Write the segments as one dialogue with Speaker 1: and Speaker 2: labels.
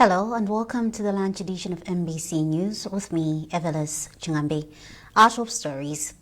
Speaker 1: Hello and welcome to the lunch edition of MBC News with me, Evelis Chingambi. Our top stories.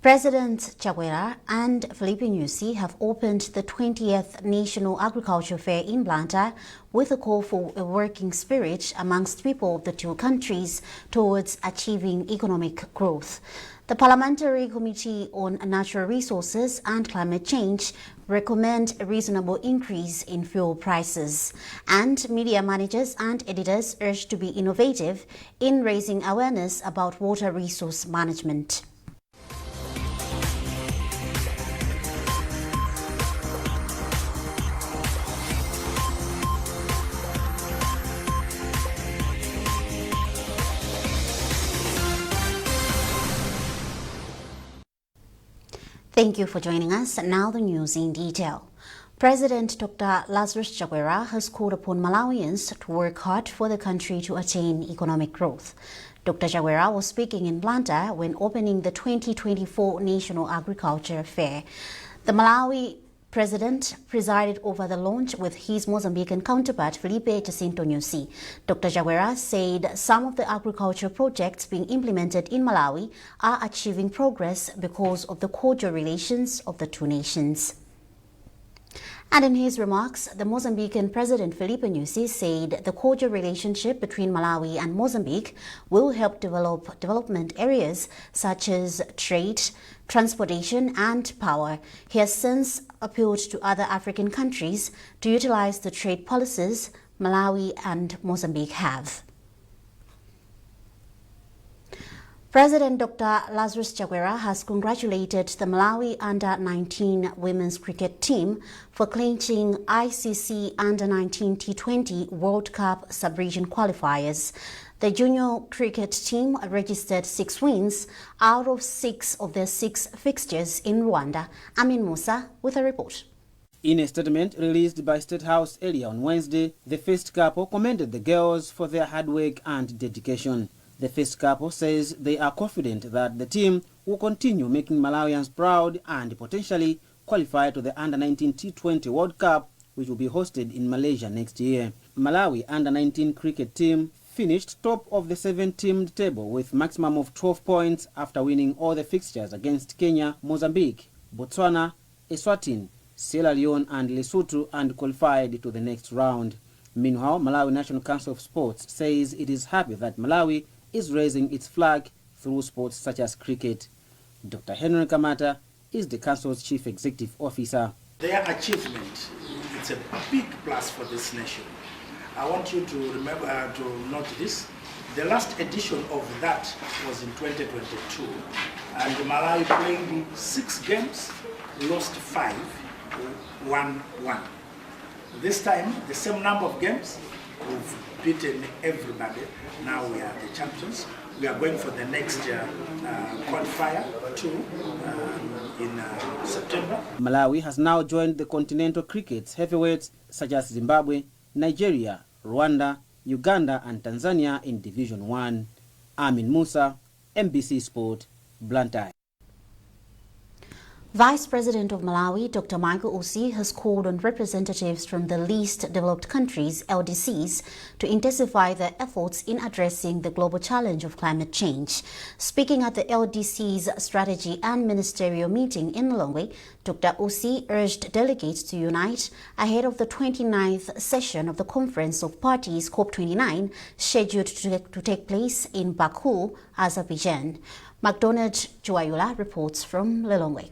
Speaker 1: President Chakwera and Filipe Nyusi have opened the 20th National Agriculture Fair in Blantyre with a call for a working spirit amongst people of the two countries towards achieving economic growth. The Parliamentary Committee on Natural Resources and Climate Change recommend a reasonable increase in fuel prices, and media managers and editors urged to be innovative in raising awareness about water resource management. Thank you for joining us. Now the news in detail. President Dr. Lazarus Chakwera has called upon Malawians to work hard for the country to attain economic growth. Dr. Chakwera was speaking in Blantyre when opening the 2024 National Agriculture Fair. The Malawi President presided over the launch with his Mozambican counterpart Filipe Nyusi. Dr. Chakwera said some of the agriculture projects being implemented in Malawi are achieving progress because of the cordial relations of the two nations. And in his remarks, the Mozambican President Filipe Nyusi said the cordial relationship between Malawi and Mozambique will help develop development areas such as trade, transportation and power. He has since appealed to other African countries to utilize the trade policies Malawi and Mozambique have. President Dr. Lazarus Chakwera has congratulated the Malawi Under-19 women's cricket team for clinching ICC Under-19 T20 World Cup sub-region qualifiers. The junior cricket team registered 6 wins out of 6 of their 6 fixtures in Rwanda. Amin Musa with a report.
Speaker 2: In a statement released by State House earlier on Wednesday, the first couple commended the girls for their hard work and dedication. The first couple says they are confident that the team will continue making Malawians proud and potentially qualify to the Under-19 T20 World Cup, which will be hosted in Malaysia next year. Malawi Under-19 cricket team finished top of the 7-teamed table with maximum of 12 points after winning all the fixtures against Kenya, Mozambique, Botswana, Eswatini, Sierra Leone and Lesotho and qualified to the next round. Meanwhile, Malawi National Council of Sports says it is happy that Malawi is raising its flag through sports such as cricket. Dr. Henry Kamata is the council's chief executive officer.
Speaker 3: Their achievement, it's a big plus for this nation. I want you to remember to note this. The last edition of that was in 2022, and Malawi played 6 games, lost 5, won 1. This time, the same number of games, we've beaten everybody. Now we are the champions. We are going for the next qualifier too in September.
Speaker 2: Malawi has now joined the continental cricket's heavyweights such as Zimbabwe, Nigeria, Rwanda, Uganda and Tanzania in Division 1. Amin Musa, MBC Sport, Blantyre.
Speaker 1: Vice President of Malawi, Dr. Michael Usi, has called on representatives from the least developed countries, LDCs, to intensify their efforts in addressing the global challenge of climate change. Speaking at the LDC's strategy and ministerial meeting in Lilongwe, Dr. Usi urged delegates to unite ahead of the 29th session of the Conference of Parties COP29, scheduled to take place in Baku, Azerbaijan. McDonald Juayula reports from Lilongwe.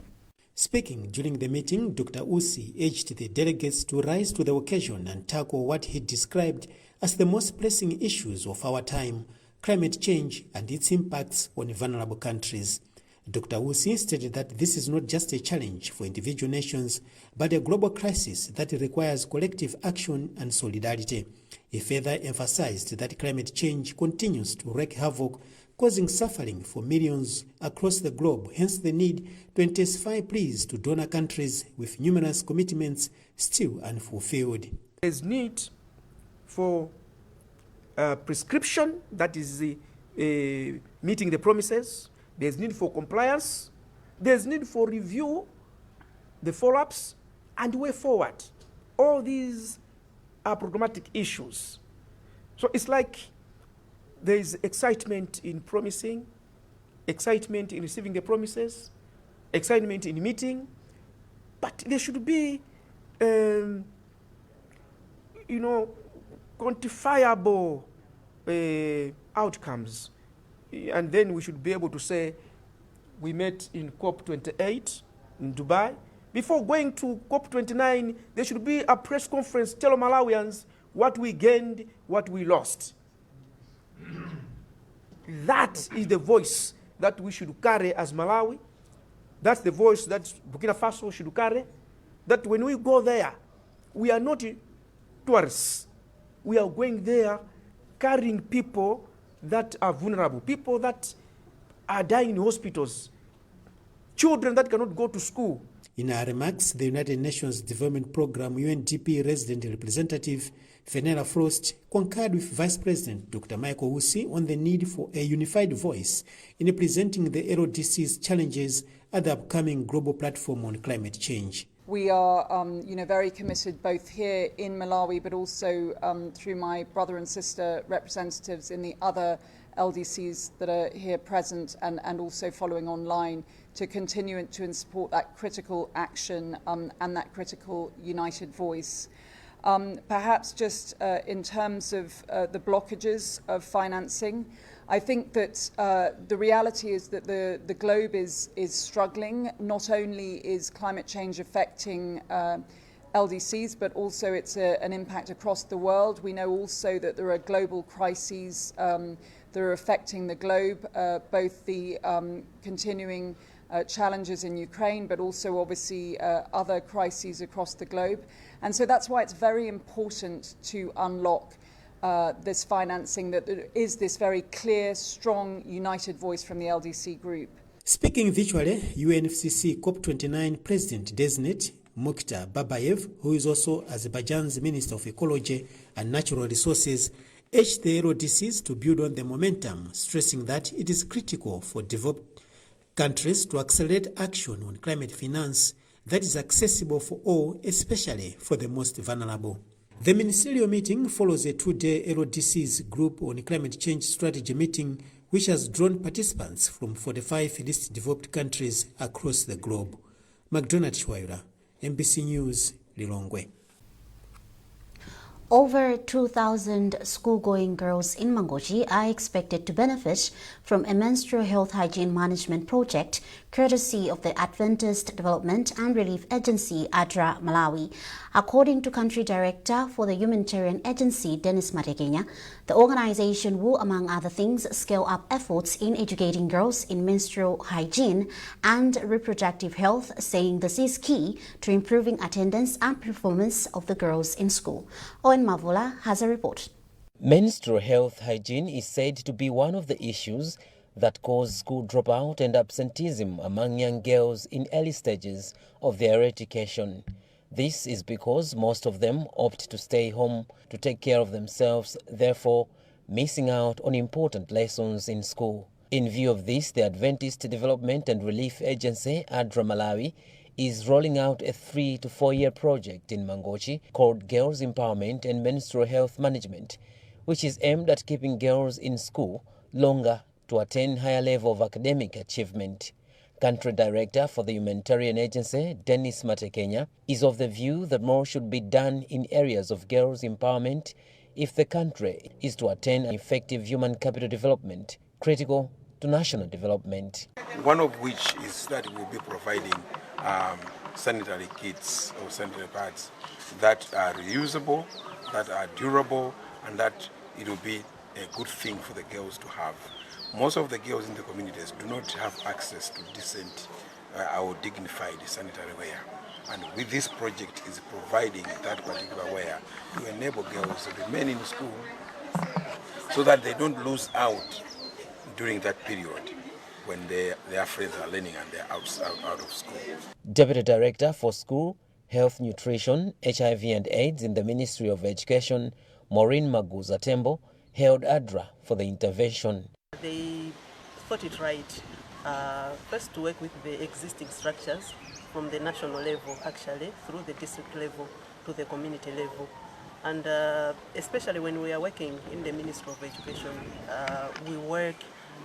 Speaker 4: Speaking during the meeting, Dr. Usi urged the delegates to rise to the occasion and tackle what he described as the most pressing issues of our time, climate change and its impacts on vulnerable countries. Dr. Usi stated that this is not just a challenge for individual nations, but a global crisis that requires collective action and solidarity. He further emphasized that climate change continues to wreak havoc, causing suffering for millions across the globe, hence the need to intensify pleas to donor countries with numerous commitments still unfulfilled.
Speaker 5: There's need for prescription, that is meeting the promises. There's need for compliance. There's need for review, the follow-ups, and way forward. All these are programmatic issues So it's like there is excitement in promising, excitement in receiving the promises, excitement in meeting, but there should be, quantifiable outcomes. And then we should be able to say, we met in COP28 in Dubai. Before going to COP29, there should be a press conference, tell Malawians what we gained, what we lost. That is the voice that we should carry as Malawi. That's the voice that Burkina Faso should carry. That when we go there, we are not tourists. We are going there carrying people that are vulnerable, people that are dying in hospitals, children that cannot go to school.
Speaker 4: In her remarks, the United Nations Development Programme UNDP resident representative Fenella Frost concurred with Vice President Dr. Michael Usi on the need for a unified voice in presenting the LDC's challenges at the upcoming global platform on climate change.
Speaker 6: We are, very committed both here in Malawi, but also through my brother and sister representatives in the other LDCs that are here present and also following online to continue to support that critical action and that critical united voice. Perhaps just in terms of the blockages of financing, I think that the reality is that the globe is struggling. Not only is climate change affecting LDCs, but also it's an impact across the world. We know also that there are global crises that are affecting the globe, both the continuing challenges in Ukraine, but also obviously other crises across the globe. And so that's why it's very important to unlock this financing, that there is this very clear, strong, united voice from the LDC group.
Speaker 4: Speaking virtually, UNFCCC COP29 President-designate Mukhtar Babayev, who is also Azerbaijan's Minister of Ecology and Natural Resources, urged the LDCs to build on the momentum, stressing that it is critical for developed countries to accelerate action on climate finance that is accessible for all, especially for the most vulnerable. The ministerial meeting follows a two-day LDC's Group on Climate Change Strategy meeting, which has drawn participants from 45 least developed countries across the globe. McDonald Shwaira, MBC News, Lilongwe.
Speaker 1: Over 2,000 school-going girls in Mangochi are expected to benefit from a menstrual health hygiene management project courtesy of the Adventist Development and Relief Agency, ADRA Malawi. According to Country Director for the Humanitarian Agency, Dennis Matekenya, the organization will, among other things, scale up efforts in educating girls in menstrual hygiene and reproductive health, saying this is key to improving attendance and performance of the girls in school. Owen Mavula has a report.
Speaker 7: Menstrual health hygiene is said to be one of the issues that cause school dropout and absenteeism among young girls in early stages of their education. This is because most of them opt to stay home to take care of themselves, therefore missing out on important lessons in school. In view of this, the Adventist Development and Relief Agency, ADRA Malawi, is rolling out a 3 to 4 year project in Mangochi called Girls Empowerment and Menstrual Health Management, which is aimed at keeping girls in school longer to attain higher level of academic achievement. Country Director for the Humanitarian Agency, Dennis Matekenya, is of the view that more should be done in areas of girls' empowerment if the country is to attain effective human capital development, critical to national development.
Speaker 8: One of which is that we'll be providing sanitary kits or sanitary pads that are reusable, that are durable, and that it will be a good thing for the girls to have. Most of the girls in the communities do not have access to decent or dignified sanitary wear. And with this project is providing that particular wear to enable girls to remain in school so that they don't lose out during that period when their friends are learning and they're out of school.
Speaker 7: Deputy Director for School, Health, Nutrition, HIV and AIDS in the Ministry of Education, Maureen Maguza Tembo, hailed ADRA for the intervention.
Speaker 9: They thought it right first to work with the existing structures from the national level, actually, through the district level to the community level, And especially when we are working in the Ministry of Education, we work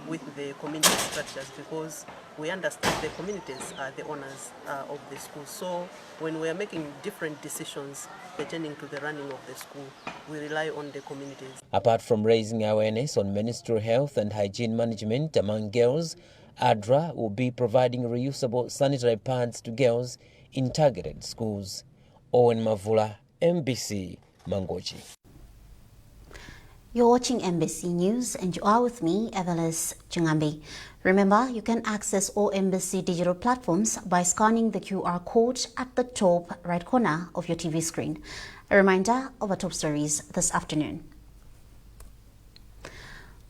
Speaker 9: with the community structures because we understand the communities are the owners of the school. So when we are making different decisions pertaining to the running of the school, we rely on the communities.
Speaker 7: Apart from raising awareness on menstrual health and hygiene management among girls, ADRA will be providing reusable sanitary pads to girls in targeted schools. Owen Mavula, MBC, Mangochi.
Speaker 1: You're watching MBC News and you are with me, Evelis Chingambi. Remember, you can access all MBC digital platforms by scanning the QR code at the top right corner of your TV screen. A reminder of our top stories this afternoon.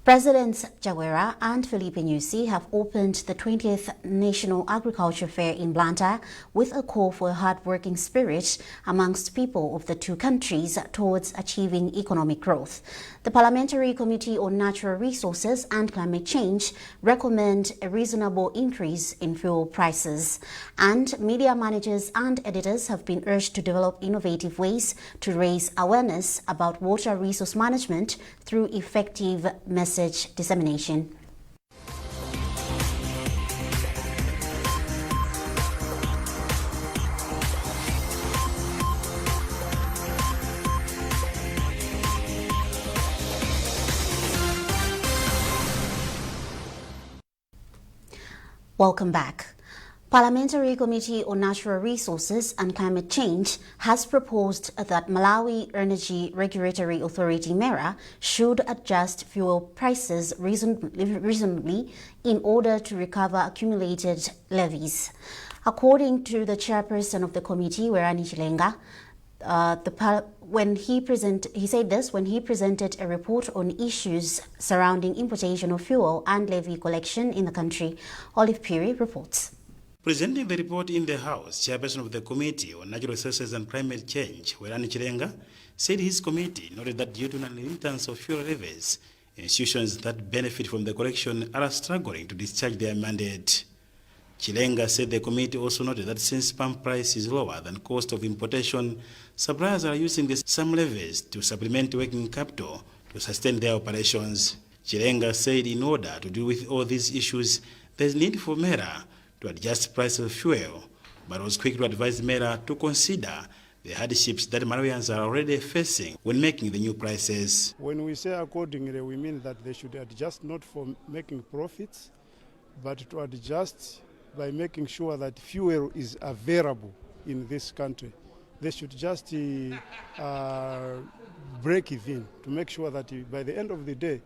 Speaker 1: Presidents Jaguera and Felipe Nyusi have opened the 20th National Agriculture Fair in Blantyre with a call for a hard-working spirit amongst people of the two countries towards achieving economic growth. The Parliamentary Committee on Natural Resources and Climate Change recommend a reasonable increase in fuel prices. And media managers and editors have been urged to develop innovative ways to raise awareness about water resource management through effective message dissemination. Welcome back. Parliamentary Committee on Natural Resources and Climate Change has proposed that Malawi Energy Regulatory Authority MERA should adjust fuel prices reasonably in order to recover accumulated levies. According to the chairperson of the committee, Werani Chilenga, he said this when he presented a report on issues surrounding importation of fuel and levy collection in the country. Olive Piri reports.
Speaker 10: Presenting the report in the House, Chairperson of the Committee on Natural Resources and Climate Change, Werani Chilenga, said his committee noted that due to an inheritance of fuel levies, institutions that benefit from the collection are struggling to discharge their mandate. Chilenga said the committee also noted that since palm price is lower than cost of importation, suppliers are using some levies to supplement working capital to sustain their operations. Chilenga said in order to deal with all these issues, there is need for MERA to adjust price of fuel, but was quick to advise MERA to consider the hardships that Malawians are already facing when making the new prices.
Speaker 11: When we say accordingly, we mean that they should adjust not for making profits, but to adjust by making sure that fuel is available in this country. They should just break even to make sure that by the end of the day,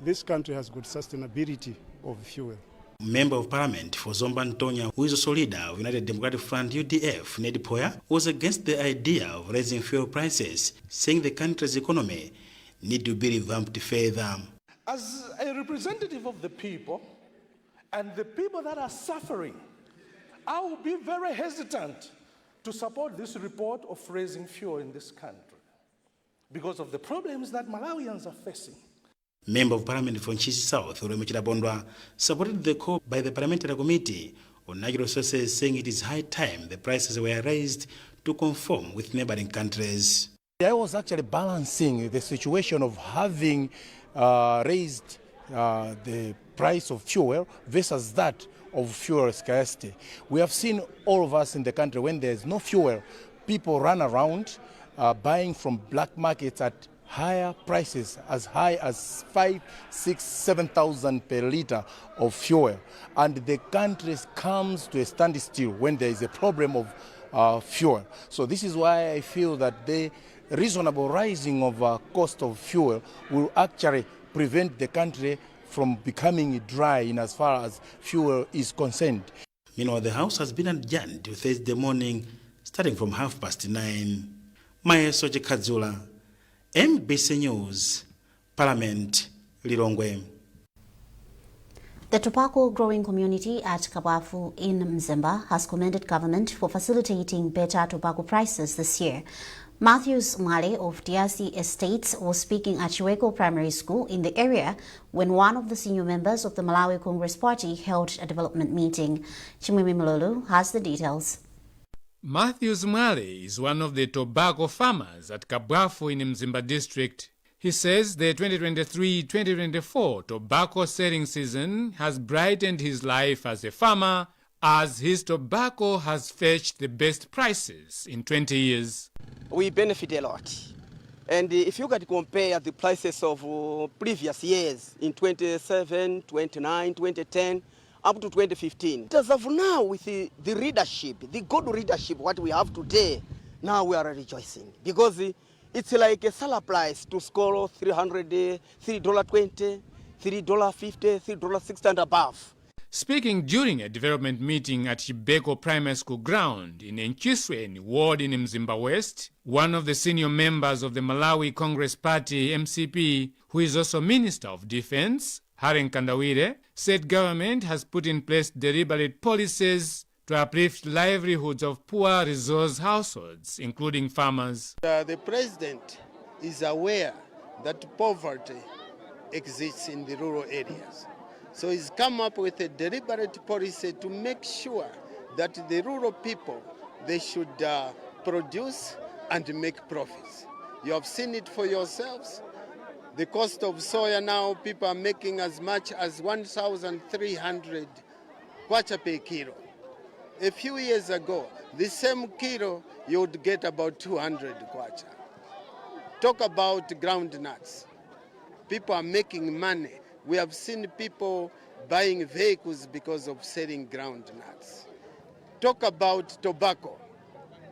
Speaker 11: this country has good sustainability of fuel.
Speaker 10: Member of Parliament for Zomwe Ntonya, who is also leader of United Democratic Front UDF, Ned Poya, was against the idea of raising fuel prices, saying the country's economy need to be revamped further.
Speaker 3: As a representative of the people and the people that are suffering, I will be very hesitant to support this report of raising fuel in this country because of the problems that Malawians are facing.
Speaker 10: Member of Parliament for Nchisi South, Uremu Chilabondwa, supported the call by the Parliamentary Committee on Natural Resources, saying it is high time the prices were raised to conform with neighboring countries.
Speaker 12: I was actually balancing the situation of having raised the price of fuel versus that of fuel scarcity. We have seen all of us in the country, when there's no fuel, people run around buying from black markets at higher prices, as high as 5,000, 6,000, 7,000 per liter of fuel. And the country comes to a standstill when there is a problem of fuel. So this is why I feel that the reasonable rising of cost of fuel will actually prevent the country from becoming dry in as far as fuel is concerned.
Speaker 10: Meanwhile, the House has been adjourned to Thursday morning, starting from 9:30. Maya Soje Kadzula, MBC News, Parliament, Lilongwe.
Speaker 1: The tobacco growing community at Kabafu in Mzimba has commended government for facilitating better tobacco prices this year. Matthews Male of DRC Estates was speaking at Chiweko Primary School in the area when one of the senior members of the Malawi Congress Party held a development meeting. Chimwemi Malolu has the details.
Speaker 13: Matthew Zomwe is one of the tobacco farmers at Kabwafu in Mzimba district. He says the 2023-2024 tobacco selling season has brightened his life as a farmer, as his tobacco has fetched the best prices in 20 years.
Speaker 14: We benefit a lot. And if you can compare the prices of previous years in 27, 29, 2010, up to 2015. As of now, with the readership, the good readership, what we have today, now we are rejoicing. Because it's like a surplus to score $300, $3.20, $3.50, $3.60 and above.
Speaker 13: Speaking during a development meeting at Chibeko Primary School ground in Enchisweni ward in Mzimba West, one of the senior members of the Malawi Congress Party, MCP, who is also Minister of Defense, Haren Kandawire, said government has put in place deliberate policies to uplift livelihoods of poor resource households, including farmers.
Speaker 15: The president is aware that poverty exists in the rural areas. So he's come up with a deliberate policy to make sure that the rural people, they should produce and make profits. You have seen it for yourselves. The cost of soya now, people are making as much as 1,300 kwacha per kilo. A few years ago, the same kilo, you would get about 200 kwacha. Talk about ground nuts. People are making money. We have seen people buying vehicles because of selling ground nuts. Talk about tobacco.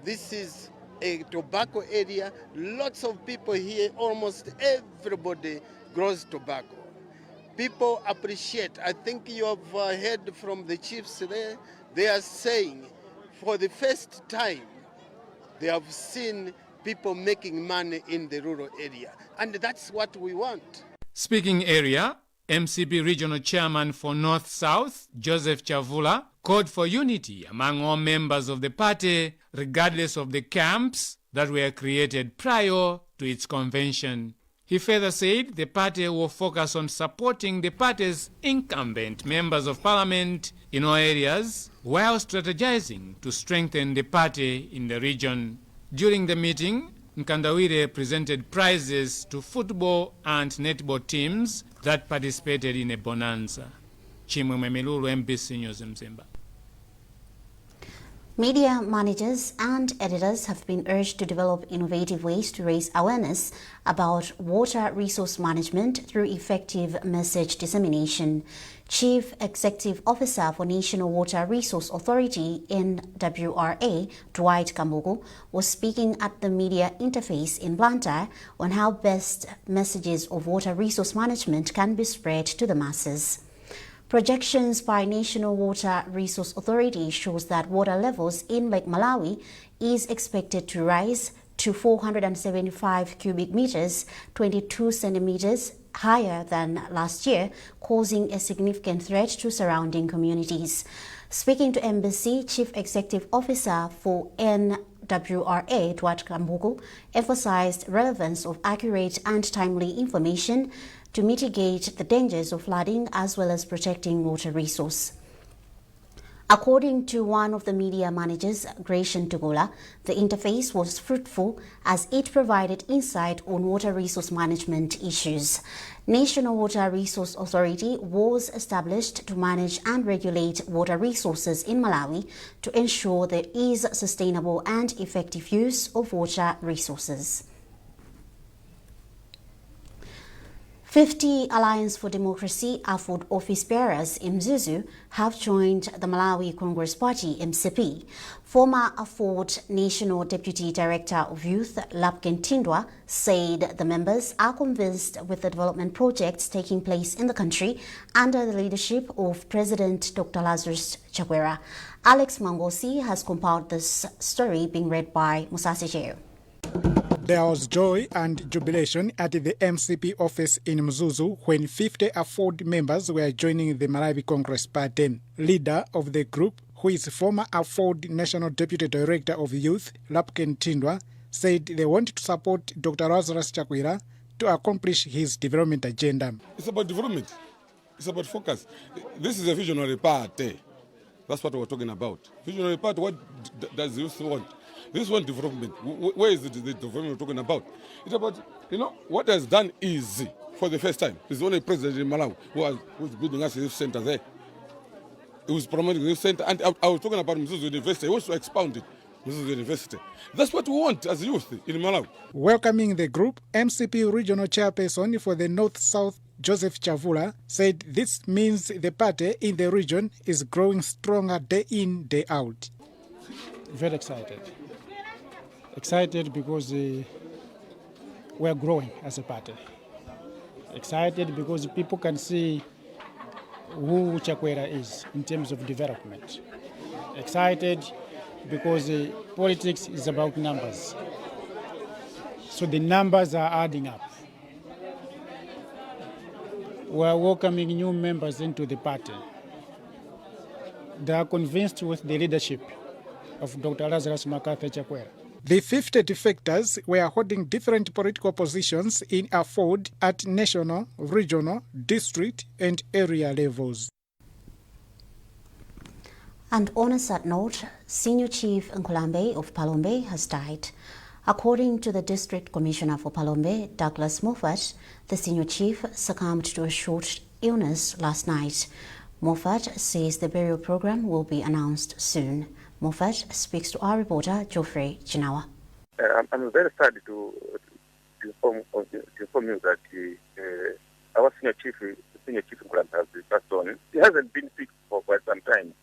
Speaker 15: This is a tobacco area. Lots of people here, almost everybody grows tobacco. People appreciate. I think you have heard from the chiefs there. They are saying for the first time they have seen people making money in the rural area. And that's what we want.
Speaker 13: Speaking area, MCP Regional Chairman for North-South, Joseph Chavula, called for unity among all members of the party, regardless of the camps that were created prior to its convention. He further said the party will focus on supporting the party's incumbent members of parliament in all areas, while strategizing to strengthen the party in the region. During the meeting, Nkandawire presented prizes to football and netball teams that participated in a bonanza. Chimwemwe Milulu, MBC News, Mzimba.
Speaker 1: Media managers and editors have been urged to develop innovative ways to raise awareness about water resource management through effective message dissemination. Chief Executive Officer for National Water Resource Authority (NWRA), Dwight Kambugu, was speaking at the media interface in Blantyre on how best messages of water resource management can be spread to the masses. Projections by National Water Resource Authority shows that water levels in Lake Malawi is expected to rise to 475 cubic meters, 22 centimeters higher than last year, causing a significant threat to surrounding communities. Speaking to Embassy, Chief Executive Officer for NWRA, Dwight Kambugu, emphasized relevance of accurate and timely information to mitigate the dangers of flooding as well as protecting water resource. According to one of the media managers, Gratian Tugola, the interface was fruitful as it provided insight on water resource management issues. National Water Resource Authority was established to manage and regulate water resources in Malawi to ensure there is sustainable and effective use of water resources. 50 Alliance for Democracy AFOD office bearers in Mzuzu have joined the Malawi Congress Party MCP. Former AFOD National Deputy Director of Youth, Lapken Tindwa, said the members are convinced with the development projects taking place in the country under the leadership of President Dr. Lazarus Chakwera. Alex Mangosi has compiled this story, being read by Musasi Jeo.
Speaker 16: There was joy and jubilation at the MCP office in Mzuzu when 50 AFOD members were joining the Malawi Congress Party. Leader of the group, who is former AFOD National Deputy Director of Youth, Lapken Tindwa, said they want to support Dr. Lazarus Chakwera to accomplish his development agenda.
Speaker 17: It's about development. It's about focus. This is a visionary party. That's what we're talking about. Visionary party, what does the youth want? This one development. Where is the development we're talking about? It's about, what has done is, for the first time, is the only president in Malawi who's building us a youth center there. He was promoting the youth center, and I was talking about Mzuzu University. He also expounded Mzuzu University. That's what we want as youth in Malawi.
Speaker 16: Welcoming the group, MCP Regional Chairperson for the North-South, Joseph Chavula, said this means the party in the region is growing stronger day in, day out.
Speaker 18: Very excited. Excited because we are growing as a party. Excited because people can see who Chakwera is in terms of development. Excited because politics is about numbers. So the numbers are adding up. We are welcoming new members into the party. They are convinced with the leadership of Dr. Lazarus Macarthur Chakwera.
Speaker 16: The 50 defectors were holding different political positions in Afford at national, regional, district and area levels.
Speaker 1: And on a sad note, Senior Chief Nkulambe of Palombe has died. According to the District Commissioner for Palombe, Douglas Moffat, the Senior Chief succumbed to a short illness last night. Moffat says the burial program will be announced soon. Moffat speaks to our reporter, Geoffrey Chinawa.
Speaker 19: I'm very sad to inform you that our Senior Chief Nkulambe has passed on. He hasn't been sick for quite some time.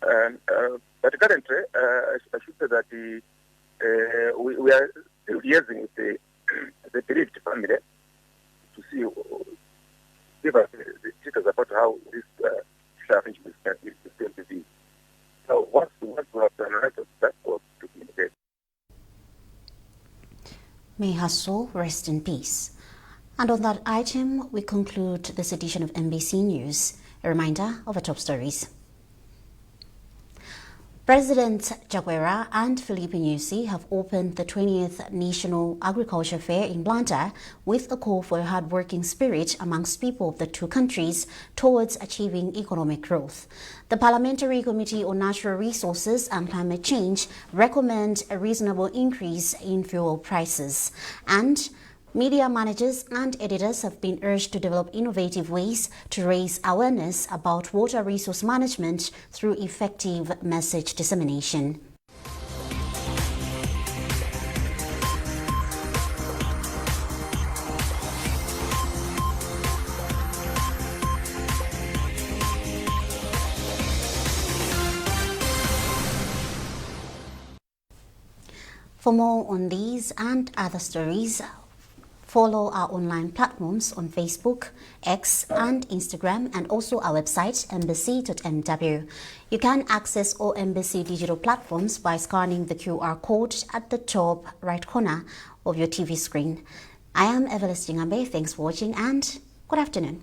Speaker 19: But currently, I should say that we are still liaising with the bereaved family to see, give us the details about how this arrangement is going to be. So once we have done right of that work to communicate.
Speaker 1: May her soul rest in peace. And on that item, we conclude this edition of MBC News. A reminder of our top stories. President Chakwera and Filipe Nyusi have opened the 20th National Agriculture Fair in Blantyre with a call for a hard-working spirit amongst people of the two countries towards achieving economic growth. The Parliamentary Committee on Natural Resources and Climate Change recommend a reasonable increase in fuel prices. And media managers and editors have been urged to develop innovative ways to raise awareness about water resource management through effective message dissemination. For more on these and other stories, follow our online platforms on Facebook, X and Instagram, and also our website embassy.mw. You can access all Embassy digital platforms by scanning the QR code at the top right corner of your TV screen. I am Evelyn Stingambe. Thanks for watching and good afternoon.